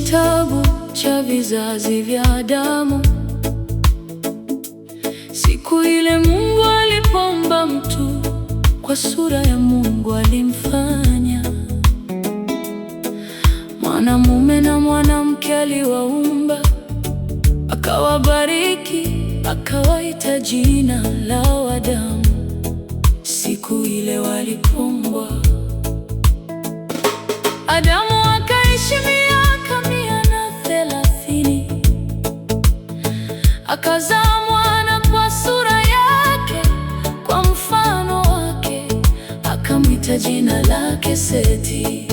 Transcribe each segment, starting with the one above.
kitabu cha vizazi vya Adamu. Siku ile Mungu alipoumba mtu, kwa sura ya Mungu alimfanya. Mwanamume na mwanamke aliwaumba, akawabariki, akawaita jina la Adamu. Siku ile walipoumbwa, Adamu akaishi miaka 130, akazaa mwana kwa sura yake, kwa mfano wake, akamwita jina lake Seti.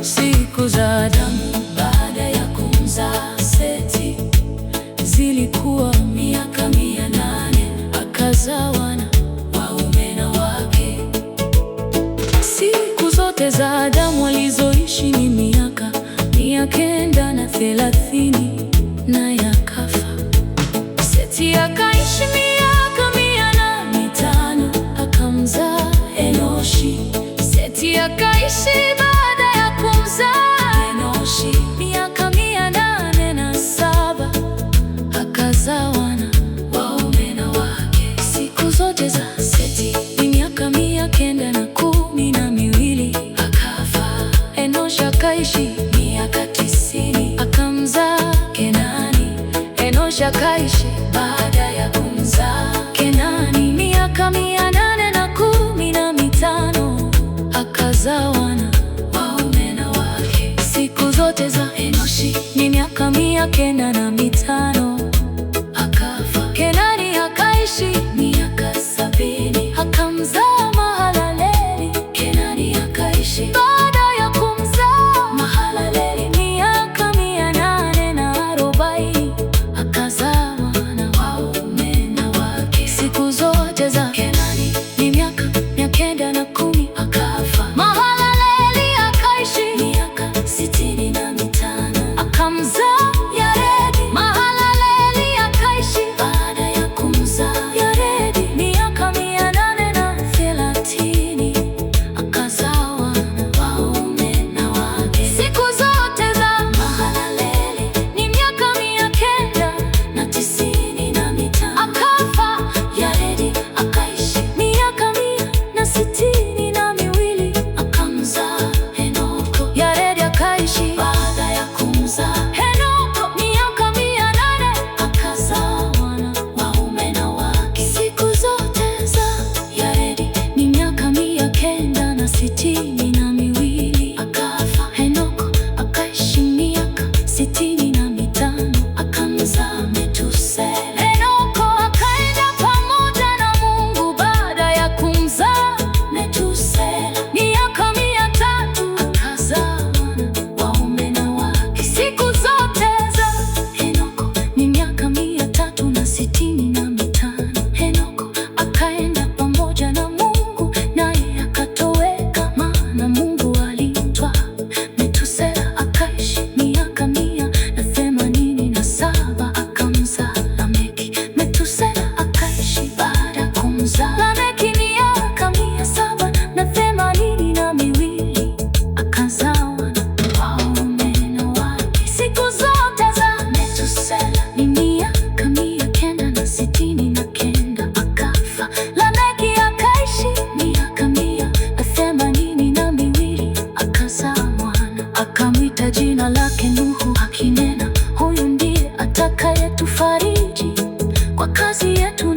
Siku za Adamu baada ya kumzaa Seti zilikuwa miaka 800, akazaa wana waume na wake. Siku zote za Adamu alizoishi ni miaka 930, naye akafa. Seti akaishi miaka 105, akamzaa Enoshi. Seti akaishi baada ya kumzaa Enoshi miaka 807, akazaa wana waume na wake. Siku zote za Seti ni miaka 912, akafa. Enoshi akaishi miaka 90, akamzaa Kenani. Enoshi akaishi baada ya kumzaa Kenani miaka 815, akazaa wana waume na wake. Siku zote za Enoshi ni miaka 905, akafa. Kenani akaishi miaka 70, akamzaa Mahalaleli. Kenani akaishi baada ya kumzaa Mahalaleli miaka 840, akazaa wana waume na wake. Siku zote za Kenani ni miaka 910, akafa. Mahalaleli akaishi miaka 65, akamzaa Yaredi. Mahalaleli akaishi baada ya kumzaa Yaredi miaka 830, akazaa wana waume na wake. Siku zote za Mahalaleli ni miaka 995, akafa. Yaredi akaishi miaka 162, akamzaa Henoko. Yaredi akaishi baada ya kumzaa Henoko miaka 800, akazaa wana waume na wake. Siku zote za Yaredi ni miaka 962, akafa. Henoko akaishi miaka 65, akamzaa Metusela. Henoko akaenda pamoja na Mungu baada ya kumzaa Metusela miaka 300, akazaa wana waume na wake. Siku zote za Henoko ni miaka 365. Henoko akaenda pamoja na Mungu, naye akatoweka, maana Mungu alimtwaa. Metusela akaishi miaka 187, akamzaa Lameki. Metusela akaishi baada ya kumzaa Lameki miaka 782, akazaa wana waume na wake. Siku zote za Metusela ni miaka 969, akafa. Lameki akaishi miaka 182, akazaa mwana, akamwita jina lake Nuhu, akinena, huyu ndiye atakayetufariji kwa kazi yetu